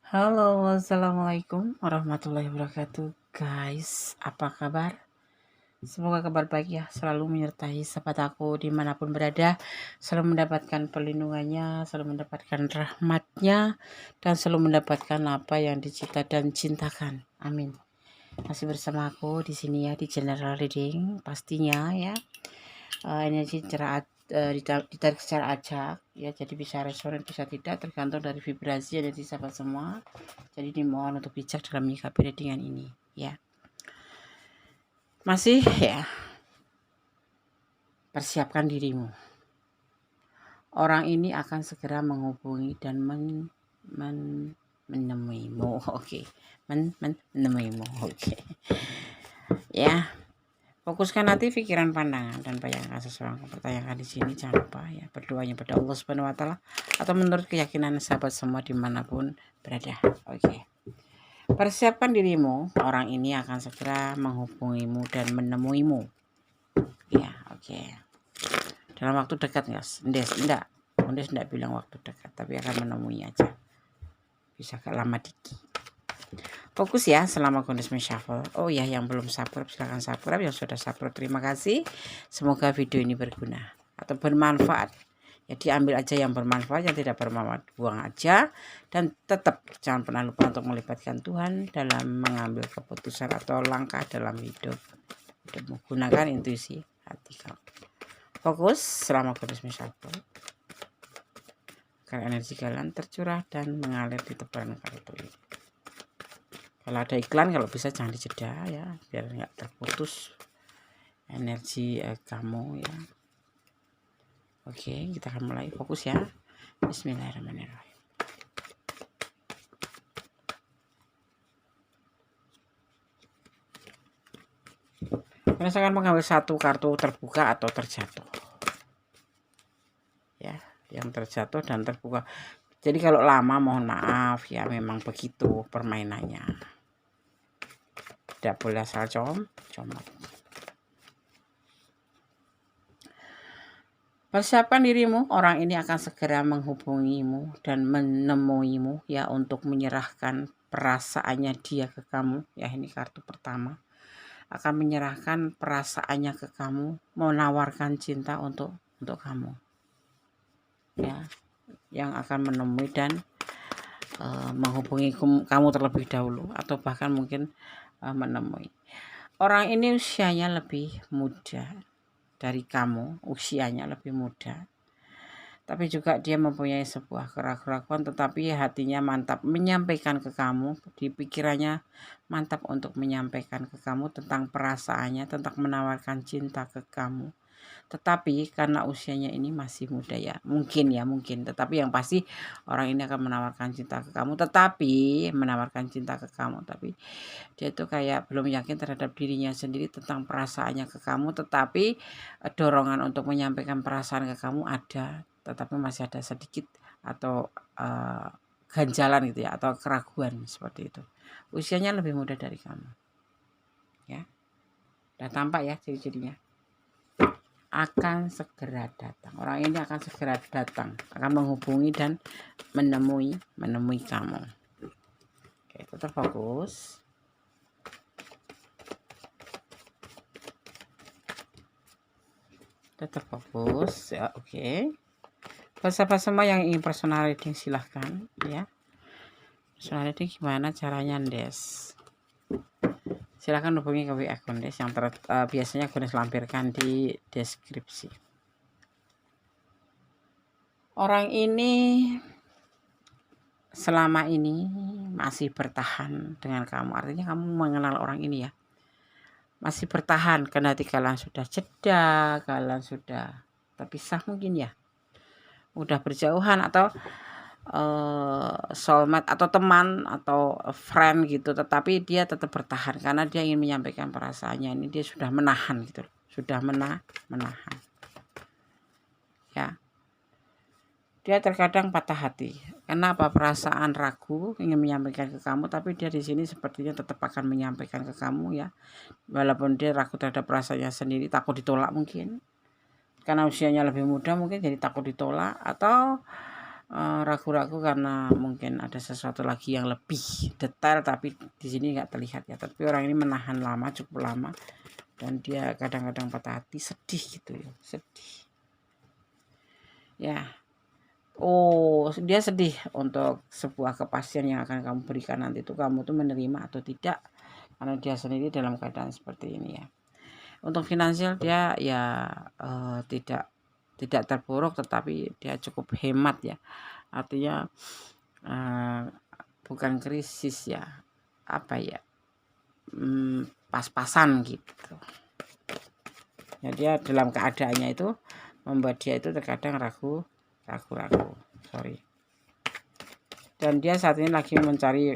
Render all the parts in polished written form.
Halo, assalamualaikum warahmatullahi wabarakatuh, guys. Apa kabar? Semoga kabar baik ya selalu menyertai sahabat aku dimanapun berada, selalu mendapatkan perlindungannya, selalu mendapatkan rahmatnya, dan selalu mendapatkan apa yang dicipta dan cintakan. Amin. Masih bersama aku di sini ya, di general reading pastinya ya. Energi cerah ditarik secara acak ya, jadi bisa resonan bisa tidak, tergantung dari vibrasi energi sahabat semua. Jadi dimohon untuk bijak dalam menyikapi readingan ini ya. Masih ya, persiapkan dirimu. Orang ini akan segera menghubungi dan menemuimu. Oke. Menemuimu. Oke. Ya. Fokuskan hati, pikiran, pandangan, dan bayangkan seseorang pertanyakan di sini. Jangan lupa ya, berdoanya pada Allah Subhanahu Wa Taala atau menurut keyakinan sahabat semua dimanapun berada. Oke. Persiapkan dirimu. Orang ini akan segera menghubungimu dan menemuimu. Ya, oke. Dalam waktu dekat guys. Enggak bilang waktu dekat, tapi akan menemui aja. Bisa agak lama dikit. Fokus ya selama kondisi shuffle. Oh ya, yang belum subscribe silahkan subscribe, yang sudah subscribe terima kasih. Semoga video ini berguna atau bermanfaat. Ya diambil aja yang bermanfaat, yang tidak bermanfaat buang aja. Dan tetap jangan pernah lupa untuk melibatkan Tuhan dalam mengambil keputusan atau langkah dalam hidup. Dan menggunakan intuisi hati kamu. Fokus selama kondisi shuffle. Karena energi kalian tercurah dan mengalir di tebaran kartu ini. Kalau ada iklan, kalau bisa jangan dijeda ya, biar nggak terputus energi kamu ya. Oke, kita akan mulai. Fokus ya. Bismillahirrahmanirrahim. Rasakan mengambil satu kartu terbuka atau terjatuh. Ya, yang terjatuh dan terbuka. Jadi kalau lama mohon maaf ya, memang begitu permainannya. Tidak boleh asal comot. Persiapkan dirimu, orang ini akan segera menghubungimu dan menemuimu ya, untuk menyerahkan perasaannya dia ke kamu. Ya, ini kartu pertama. Akan menyerahkan perasaannya ke kamu, menawarkan cinta untuk kamu. Ya, yang akan menemui dan menghubungi kamu terlebih dahulu, atau bahkan mungkin menemui. Orang ini usianya lebih muda dari kamu, usianya lebih muda. Tapi juga dia mempunyai sebuah keraguan, tetapi hatinya mantap menyampaikan ke kamu, di pikirannya mantap untuk menyampaikan ke kamu tentang perasaannya, tentang menawarkan cinta ke kamu. Tetapi karena usianya ini masih muda ya, mungkin, tetapi yang pasti orang ini akan menawarkan cinta ke kamu, tapi dia itu kayak belum yakin terhadap dirinya sendiri tentang perasaannya ke kamu, tetapi dorongan untuk menyampaikan perasaan ke kamu ada, tetapi masih ada sedikit atau ganjalan gitu ya, atau keraguan seperti itu. Usianya lebih muda dari kamu ya, dan tampak ya ciri-cirinya akan segera datang. Orang ini akan segera datang, akan menghubungi dan menemui kamu. Oke, tetap fokus. Tetap fokus ya, oke. Siapa semua yang ingin personal reading silahkan ya. Personal reading gimana caranya, Des? Silahkan hubungi ke WA Gondes yang biasanya Gondes lampirkan di deskripsi. Orang ini selama ini masih bertahan dengan kamu, artinya kamu mengenal orang ini ya, masih bertahan karena hati kalian sudah jeda, kalian sudah terpisah mungkin ya, udah berjauhan, atau soulmate atau teman atau friend gitu, tetapi dia tetap bertahan karena dia ingin menyampaikan perasaannya. Ini dia sudah menahan gitu, sudah menahan ya. Dia terkadang patah hati. Kenapa? Perasaan ragu ingin menyampaikan ke kamu, tapi dia di sini sepertinya tetap akan menyampaikan ke kamu ya. Walaupun dia ragu terhadap perasaannya sendiri, takut ditolak mungkin. Karena usianya lebih muda mungkin jadi takut ditolak, atau ragu-ragu karena mungkin ada sesuatu lagi yang lebih detail tapi di sini nggak terlihat ya. Tapi orang ini menahan lama, cukup lama, dan dia kadang-kadang patah hati, sedih gitu ya, sedih. Ya, oh dia sedih untuk sebuah kepastian yang akan kamu berikan nanti itu kamu tuh menerima atau tidak, karena dia sendiri dalam keadaan seperti ini ya. Untuk finansial dia ya tidak terpuruk, tetapi dia cukup hemat ya. Artinya bukan krisis ya, apa ya, pas-pasan gitu. Ya, dia dalam keadaannya itu membuat dia itu terkadang ragu, sorry. Dan dia saat ini lagi mencari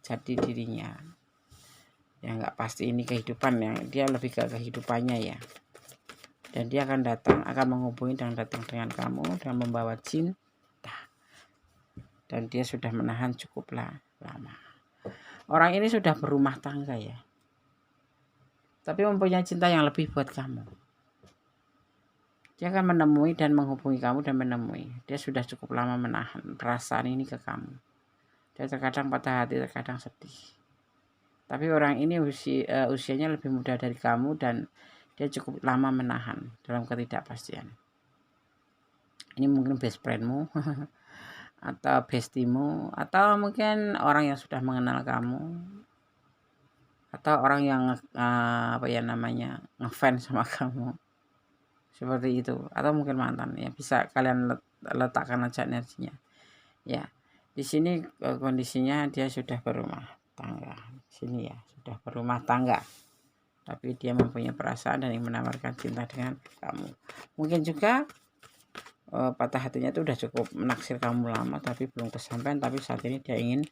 jati dirinya. Ya nggak pasti ini kehidupan, yang dia lebih ke kehidupannya ya. Dan dia akan datang, akan menghubungi dan datang dengan kamu dan membawa cinta. Dan dia sudah menahan cukup lama. Orang ini sudah berumah tangga ya, tapi mempunyai cinta yang lebih buat kamu. Dia akan menemui dan menghubungi kamu dan menemui. Dia sudah cukup lama menahan perasaan ini ke kamu. Dia terkadang patah hati, terkadang sedih. Tapi orang ini usianya lebih muda dari kamu dan dia cukup lama menahan dalam ketidakpastian. Ini mungkin best friendmu atau bestimu, atau mungkin orang yang sudah mengenal kamu, atau orang yang ngefans sama kamu, seperti itu, atau mungkin mantan ya. Bisa kalian letakkan aja energinya ya. Di sini kondisinya dia sudah berumah tangga, sini ya, sudah berumah tangga, tapi dia mempunyai perasaan dan ingin menawarkan cinta dengan kamu. Mungkin juga patah hatinya itu udah cukup menaksir kamu lama tapi belum kesampaian, tapi saat ini dia ingin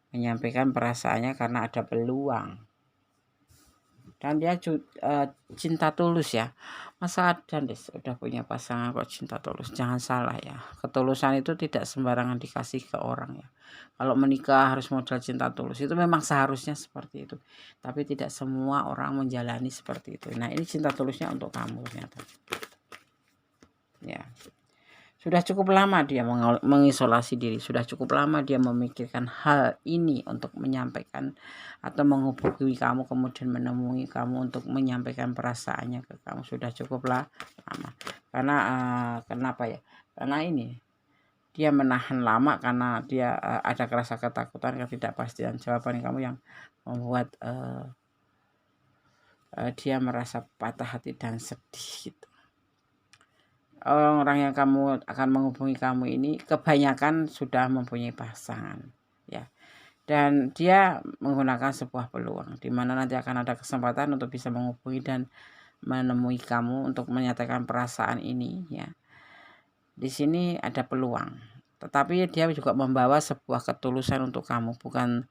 menyampaikan perasaannya karena ada peluang. Dan dia cinta tulus ya. Masa ada udah punya pasangan kok cinta tulus? Jangan salah ya. Ketulusan itu tidak sembarangan dikasih ke orang ya. Kalau menikah harus modal cinta tulus, itu memang seharusnya seperti itu. Tapi tidak semua orang menjalani seperti itu. Nah, ini cinta tulusnya untuk kamu ternyata. Ya. Sudah cukup lama dia mengisolasi diri. Sudah cukup lama dia memikirkan hal ini untuk menyampaikan atau menghubungi kamu, kemudian menemui kamu untuk menyampaikan perasaannya ke kamu. Sudah cukup lama. Karena kenapa ya? Karena ini dia menahan lama karena dia ada rasa ketakutan, ketidakpastian jawaban kamu yang membuat dia merasa patah hati dan sedih gitu. Orang yang kamu akan menghubungi kamu ini kebanyakan sudah mempunyai pasangan ya, dan dia menggunakan sebuah peluang di mana nanti akan ada kesempatan untuk bisa menghubungi dan menemui kamu untuk menyatakan perasaan ini ya. Di sini ada peluang, tetapi dia juga membawa sebuah ketulusan untuk kamu, bukan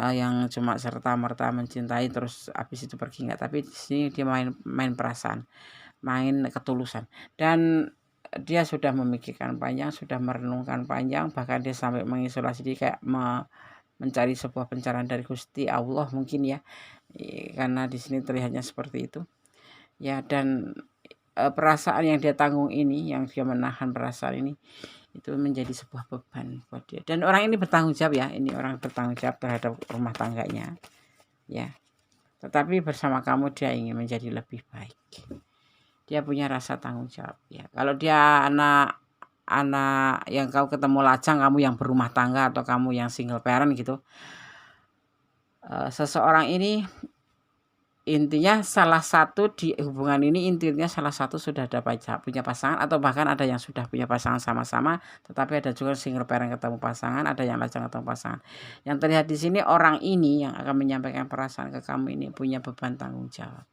yang cuma serta-merta mencintai terus habis itu pergi, enggak, tapi di sini dia main perasaan, main ketulusan. Dan dia sudah memikirkan panjang, sudah merenungkan panjang, bahkan dia sampai mengisolasi diri, kayak mencari sebuah pencerahan dari Gusti Allah mungkin ya, karena di sini terlihatnya seperti itu ya. Dan perasaan yang dia tanggung ini, yang dia menahan perasaan ini, itu menjadi sebuah beban buat dia. Dan orang ini bertanggung jawab ya, ini orang bertanggung jawab terhadap rumah tangganya ya. Tetapi bersama kamu dia ingin menjadi lebih baik. Dia punya rasa tanggung jawab ya. Kalau dia anak yang kau ketemu lajang, kamu yang berumah tangga atau kamu yang single parent gitu, seseorang ini intinya salah satu di hubungan ini, intinya salah satu sudah ada punya pasangan, atau bahkan ada yang sudah punya pasangan sama-sama, tetapi ada juga single parent ketemu pasangan, ada yang lajang ketemu pasangan. Yang terlihat di sini, orang ini yang akan menyampaikan perasaan ke kamu ini punya beban tanggung jawab.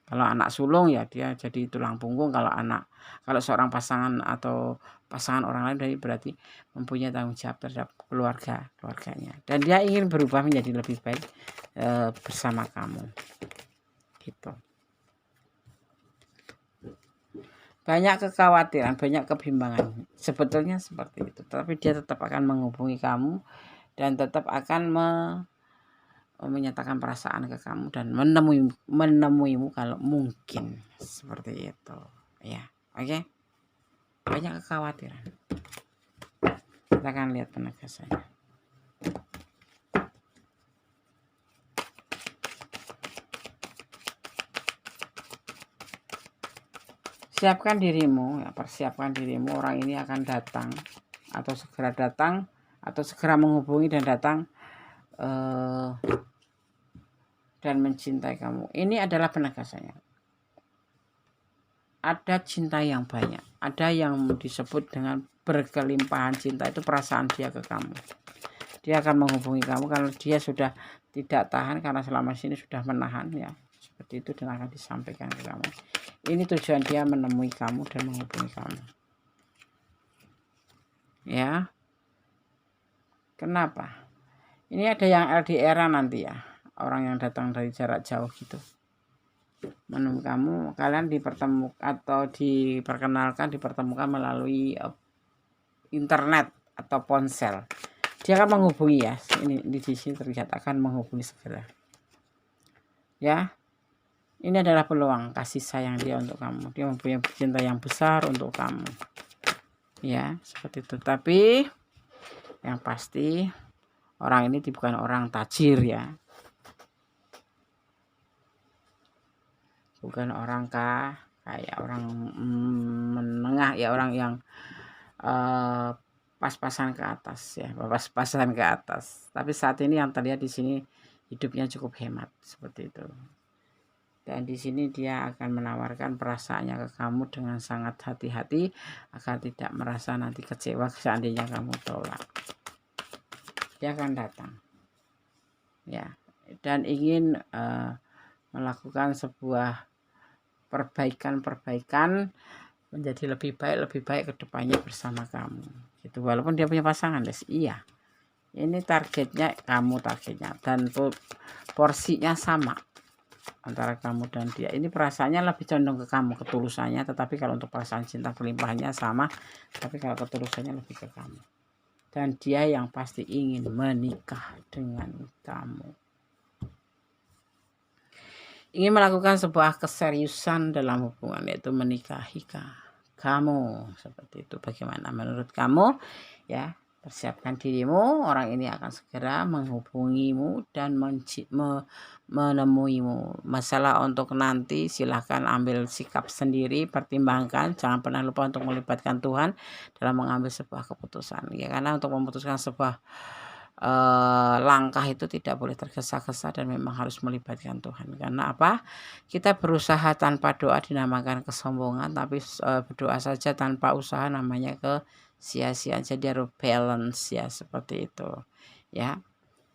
Kalau anak sulung ya dia jadi tulang punggung. Kalau seorang pasangan atau pasangan orang lain, berarti mempunyai tanggung jawab terhadap keluarganya. Dan dia ingin berubah menjadi lebih baik bersama kamu. Gitu. Banyak kekhawatiran, banyak kebimbangan. Sebetulnya seperti itu. Tapi dia tetap akan menghubungi kamu dan tetap akan menyatakan perasaan ke kamu dan menemuimu kalau mungkin, seperti itu ya. Oke. banyak kekhawatiran. Kita akan lihat penegasannya. Siapkan dirimu, ya, persiapkan dirimu, orang ini akan datang atau segera datang atau segera menghubungi dan datang dan mencintai kamu. Ini adalah penegasannya. Ada cinta yang banyak, ada yang disebut dengan berkelimpahan cinta, itu perasaan dia ke kamu. Dia akan menghubungi kamu kalau dia sudah tidak tahan karena selama ini sudah menahan, ya seperti itu, dan akan disampaikan ke kamu. Ini tujuan dia menemui kamu dan menghubungi kamu. Ya. Kenapa? Ini ada yang LDR nanti ya. Orang yang datang dari jarak jauh gitu. Menemui kamu, kalian dipertemukan atau dipertemukan melalui internet atau ponsel. Dia akan menghubungi ya. Ini di sini terlihat akan menghubungi segera. Ya. Ini adalah peluang kasih sayang dia untuk kamu. Dia mempunyai cinta yang besar untuk kamu. Ya, seperti itu. Tapi yang pasti orang ini bukan orang tajir ya. Bukan orang kayak orang menengah ya, orang yang pas-pasan ke atas ya, pas-pasan ke atas. Tapi saat ini yang terlihat di sini hidupnya cukup hemat seperti itu. Dan di sini dia akan menawarkan perasaannya ke kamu dengan sangat hati-hati agar tidak merasa nanti kecewa seandainya kamu tolak. Dia akan datang, ya, dan ingin melakukan sebuah perbaikan menjadi lebih baik ke depannya bersama kamu. Gitu. Walaupun dia punya pasangan, guys. Iya. Ini targetnya kamu, dan porsinya sama antara kamu dan dia. Ini perasaannya lebih condong ke kamu, ketulusannya, tetapi kalau untuk perasaan cinta kelimpahannya sama, tapi kalau ketulusannya lebih ke kamu. Dan dia yang pasti ingin menikah dengan kamu. Ingin melakukan sebuah keseriusan dalam hubungan, yaitu menikahi kamu. Seperti itu. Bagaimana menurut kamu? Ya, persiapkan dirimu, orang ini akan segera menghubungimu dan menemuimu. Masalah untuk nanti silahkan ambil sikap sendiri, pertimbangkan, jangan pernah lupa untuk melibatkan Tuhan dalam mengambil sebuah keputusan. Ya, karena untuk memutuskan sebuah langkah itu tidak boleh tergesa-gesa dan memang harus melibatkan Tuhan. Karena apa? Kita berusaha tanpa doa dinamakan kesombongan, tapi berdoa saja tanpa usaha namanya sia-sia. Jadi harus balance ya, seperti itu ya,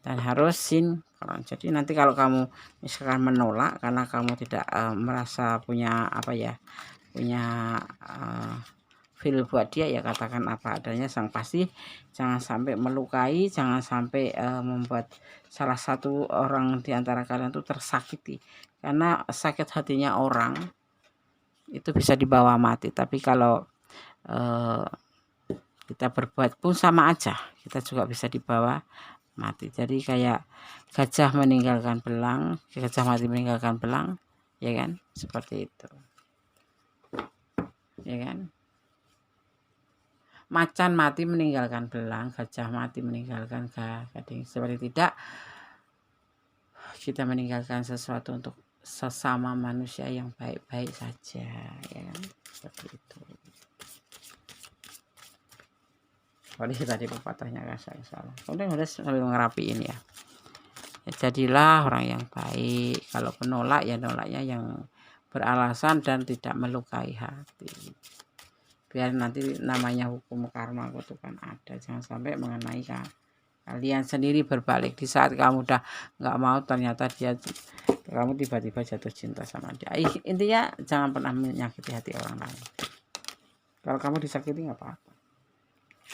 dan harus sinkron. Jadi nanti kalau kamu misalkan menolak karena kamu tidak merasa punya feel buat dia, ya katakan apa adanya. Sang pasti jangan sampai melukai, jangan sampai membuat salah satu orang di antara kalian itu tersakiti, karena sakit hatinya orang itu bisa dibawa mati. Tapi kalau kita berbuat pun sama aja, kita juga bisa dibawa mati. Jadi kayak gajah meninggalkan belang, gajah mati meninggalkan belang, ya kan, seperti itu, ya kan. Macan mati meninggalkan belang, gajah mati meninggalkan gading. Seperti tidak kita meninggalkan sesuatu untuk sesama manusia yang baik-baik saja, ya kan, seperti itu. Jadi tadi pepatahnya saya salah. Kemudian harus sambil ngerapiin ya. Jadilah orang yang baik. Kalau penolak ya nolaknya yang beralasan dan tidak melukai hati. Biar nanti namanya hukum karma itu kan ada. Jangan sampai mengenai kalian sendiri berbalik di saat kamu udah nggak mau, ternyata kamu tiba-tiba jatuh cinta sama dia. Intinya jangan pernah menyakiti hati orang lain. Kalau kamu disakiti nggak apa-apa,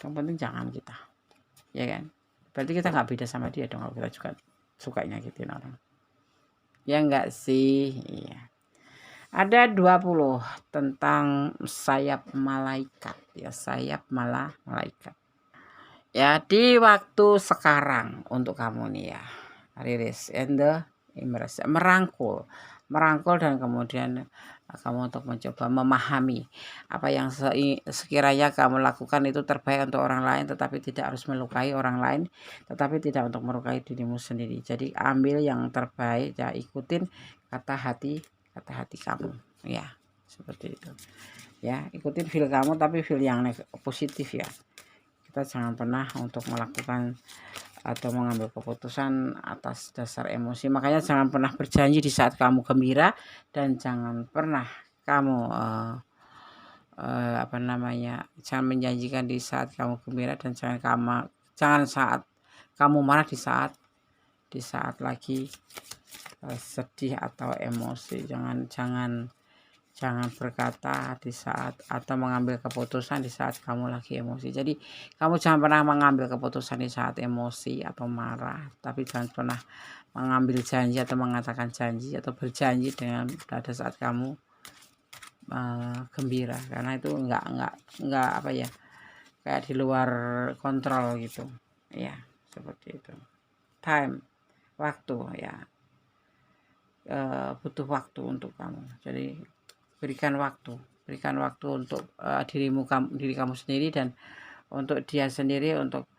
yang penting jangan kita, ya kan. Berarti kita nggak beda sama dia dong kalau kita juga suka nyakitin orang, ya enggak sih. Iya. Ada 20 tentang sayap malaikat ya, sayap malaikat. Ya, di waktu sekarang untuk kamu nih ya, Riris and the Imres, merangkul dan kemudian kamu untuk mencoba memahami apa yang sekiranya kamu lakukan itu terbaik untuk orang lain, tetapi tidak harus melukai orang lain, tetapi tidak untuk melukai dirimu sendiri. Jadi ambil yang terbaik, ya ikutin kata hati kamu, ya seperti itu. Ya, ikutin feel kamu, tapi feel yang positif ya. Kita jangan pernah untuk melakukan atau mengambil keputusan atas dasar emosi. Makanya jangan pernah berjanji di saat kamu gembira, dan jangan pernah kamu jangan menjanjikan di saat kamu gembira, dan jangan saat kamu marah di saat lagi sedih atau emosi. Jangan berkata di saat atau mengambil keputusan di saat kamu lagi emosi. Jadi kamu jangan pernah mengambil keputusan di saat emosi atau marah, tapi jangan pernah mengambil janji atau mengatakan janji atau berjanji pada saat kamu gembira, karena itu enggak kayak di luar kontrol gitu ya, seperti itu. Time, waktu ya, butuh waktu untuk kamu. Jadi berikan waktu untuk diri kamu sendiri, dan untuk dia sendiri, untuk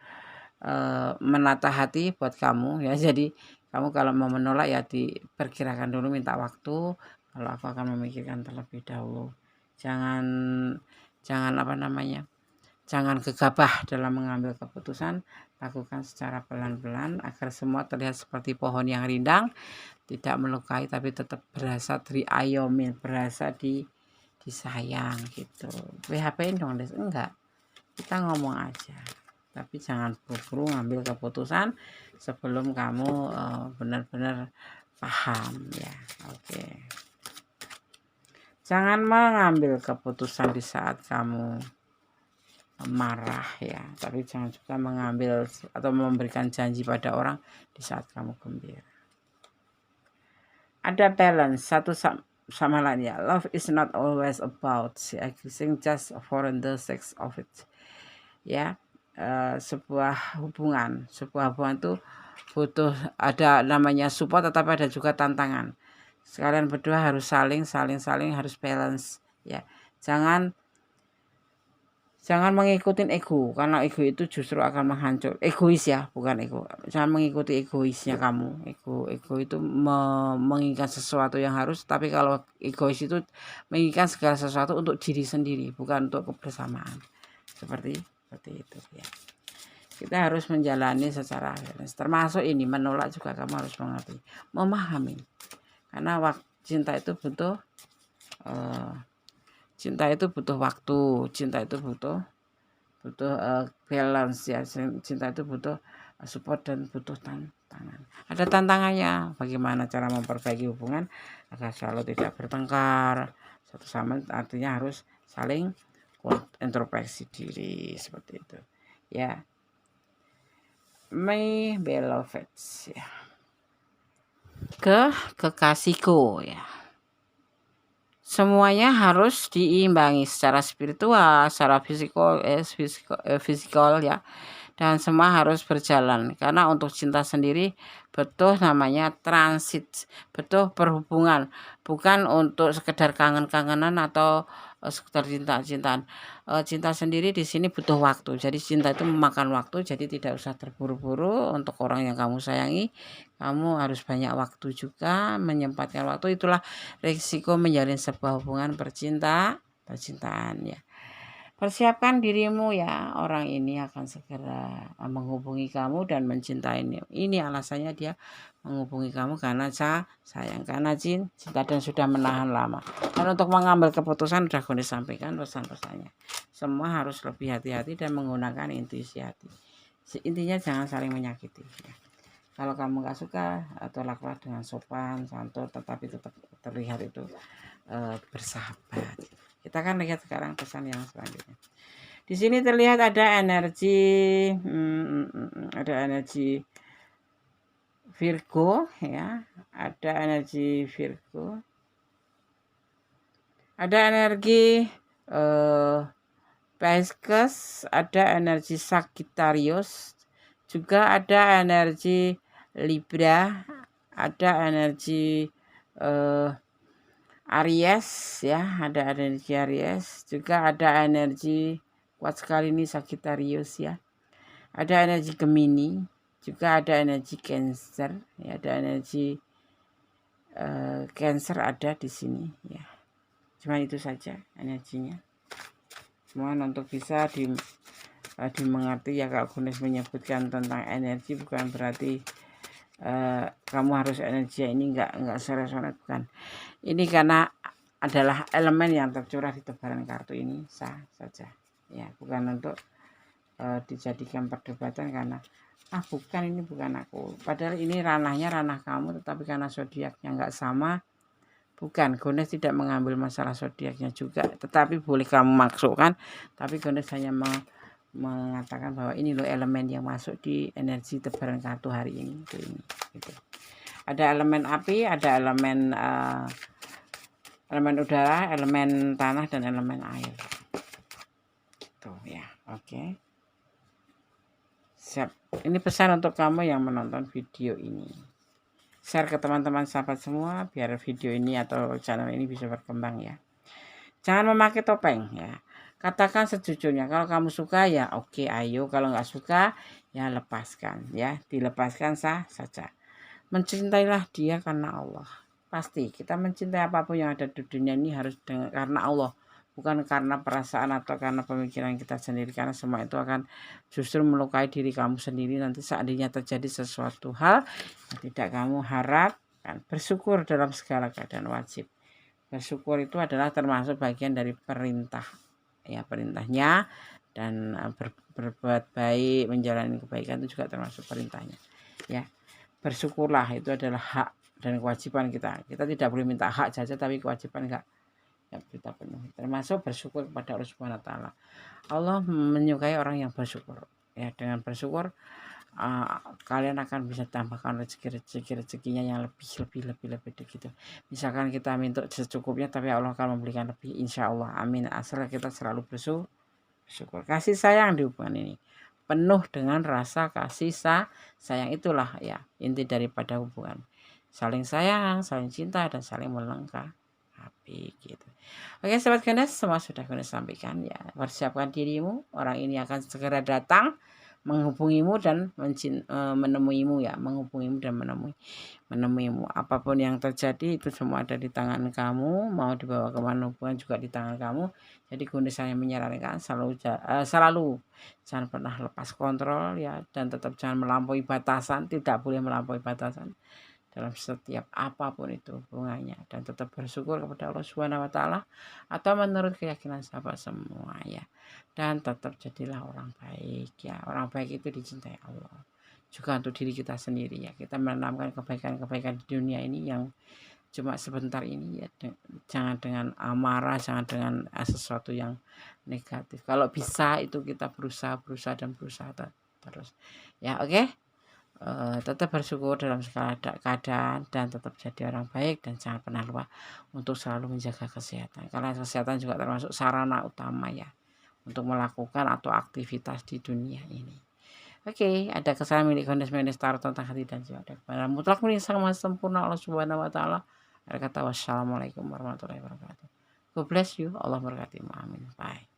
menata hati buat kamu ya. Jadi kamu kalau mau menolak ya diperkirakan dulu, minta waktu. Kalau aku akan memikirkan terlebih dahulu. Jangan jangan gegabah dalam mengambil keputusan. Lakukan secara pelan-pelan agar semua terlihat seperti pohon yang rindang, tidak melukai tapi tetap berasa diayomin, berasa disayang gitu. PHP-in dong Des, enggak, kita ngomong aja, tapi jangan buru-buru ngambil keputusan sebelum kamu benar-benar paham ya. Oke. Jangan mengambil keputusan di saat kamu marah ya, tapi jangan juga mengambil atau memberikan janji pada orang di saat kamu gembira. Ada balance satu sama lain ya. Love is not always about existing just for the sake of it ya. Sebuah hubungan itu butuh ada namanya support, tetapi ada juga tantangan. Sekalian berdua harus saling harus balance ya. Jangan mengikuti ego, karena ego itu justru akan menghancur. Egois ya, bukan ego. Jangan mengikuti egoisnya kamu. Ego itu menginginkan sesuatu yang harus, tapi kalau egois itu menginginkan segala sesuatu untuk diri sendiri, bukan untuk kebersamaan. Seperti itu ya. Kita harus menjalani secara balance. Termasuk ini menolak juga kamu harus mengerti, memahami. Karena cinta itu butuh waktu, cinta itu butuh balance ya. Cinta itu butuh support dan butuh tantangan. Ada tantangannya, bagaimana cara memperbaiki hubungan agar selalu tidak bertengkar satu sama lain, artinya harus saling introspeksi diri, seperti itu ya. My beloved ya, kekasihku ya. Semuanya harus diimbangi secara spiritual, secara fisikal ya. Dan semua harus berjalan, karena untuk cinta sendiri butuh namanya transit, butuh perhubungan, bukan untuk sekedar kangen-kangenan atau sekedar cinta-cintaan. Cinta sendiri di sini butuh waktu. Jadi cinta itu memakan waktu, jadi tidak usah terburu-buru. Untuk orang yang kamu sayangi, kamu harus banyak waktu juga, menyempatkan waktu. Itulah risiko menjalin sebuah hubungan percintaan ya. Persiapkan dirimu ya, orang ini akan segera menghubungi kamu dan mencintaimu. Ini alasannya dia menghubungi kamu, karena sayang, karena cinta dan sudah menahan lama. Dan untuk mengambil keputusan sudah aku disampaikan pesan-pesannya. Semua harus lebih hati-hati dan menggunakan intuisi hati. Intinya jangan saling menyakiti ya. Kalau kamu gak suka, tolaklah dengan sopan, santun, tetapi tetap terlihat itu bersahabat. Kita akan lihat sekarang pesan yang selanjutnya. Di sini terlihat ada energi, Virgo ya, ada energi Virgo, ada energi Pisces, ada energi Sagittarius, juga ada energi Libra, ada energi Aries ya, ada energi Aries, juga ada energi kuat sekali nih Sagittarius ya. Ada energi Gemini, juga ada energi Cancer, ya, ada energi Cancer ada di sini ya. Cuma itu saja energinya. Mohon untuk bisa dimengerti ya, Kak Gunes menyebutkan tentang energi bukan berarti kamu harus energi ini enggak sore-sore, bukan. Ini karena adalah elemen yang tercurah di tebaran kartu ini sah saja ya, bukan untuk dijadikan perdebatan karena bukan, ini bukan aku, padahal ini ranahnya ranah kamu, tetapi karena zodiaknya enggak sama, bukan. Gunes tidak mengambil masalah zodiaknya juga, tetapi boleh kamu masukkan, tapi Gunes hanya mengatakan bahwa ini loh elemen yang masuk di energi tebaran kartu hari ini, gitu. Ada elemen api, ada elemen udara, elemen tanah, dan elemen air. Gitu ya. Oke. Siap. Ini pesan untuk kamu yang menonton video ini. Share ke teman-teman sahabat semua biar video ini atau channel ini bisa berkembang ya. Jangan memakai topeng ya. Katakan sejujurnya, kalau kamu suka ya oke, ayo. Kalau nggak suka ya lepaskan ya. Dilepaskan sah saja. Mencintailah dia karena Allah. Pasti kita mencintai apapun yang ada di dunia ini harus karena Allah, bukan karena perasaan atau karena pemikiran kita sendiri, karena semua itu akan justru melukai diri kamu sendiri nanti seandainya terjadi sesuatu hal yang tidak kamu harapkan. Bersyukur dalam segala keadaan wajib. Bersyukur itu adalah termasuk bagian dari perintah ya, perintahnya, dan berbuat baik, menjalani kebaikan itu juga termasuk perintahnya ya. Bersyukurlah, itu adalah hak dan kewajiban kita. Kita tidak boleh minta hak saja tapi kewajiban enggak kita penuhi. Termasuk bersyukur kepada Allah Subhanahu wa taala. Allah menyukai orang yang bersyukur. Ya, dengan bersyukur kalian akan bisa tambahkan rezekinya yang lebih gitu. Misalkan kita minta secukupnya tapi Allah akan memberikan lebih, insya Allah, amin. Asal kita selalu bersyukur. Kasih sayang di hubungan ini penuh dengan rasa kasih sayang, itulah ya inti daripada hubungan. Saling sayang, saling cinta, dan saling melengkapi gitu. Oke sobat Gunes, semua sudah Gunes sampaikan ya. Persiapkan dirimu, orang ini akan segera datang menghubungimu dan menemuimu ya, menghubungimu dan menemuimu. Apapun yang terjadi itu semua ada di tangan kamu, mau dibawa kemana hubungan juga di tangan kamu. Jadi Gunes saya menyarankan selalu jangan pernah lepas kontrol ya, dan tetap jangan melampaui batasan, tidak boleh melampaui batasan dalam setiap apapun itu hubungannya, dan tetap bersyukur kepada Allah Subhanahu wa taala atau menurut keyakinan sahabat semua ya, dan tetap jadilah orang baik ya. Orang baik itu dicintai Allah juga untuk diri kita sendiri ya. Kita menanamkan kebaikan-kebaikan di dunia ini yang cuma sebentar ini ya, jangan dengan amarah, jangan dengan sesuatu yang negatif. Kalau bisa itu kita berusaha terus ya. Oke. Tetap bersyukur dalam segala keadaan dan tetap jadi orang baik, dan jangan pernah lupa untuk selalu menjaga kesehatan, karena kesehatan juga termasuk sarana utama ya untuk melakukan atau aktivitas di dunia ini. Oke, ada kesalahan milik Gunes taruh tentang hati dan jiwa dan mutlak milik Sang Maha Sempurna Allah Subhanahu wa taala. Ada kata wassalamualaikum warahmatullahi wabarakatuh. God bless you. Allah berkati. Amin. Bye.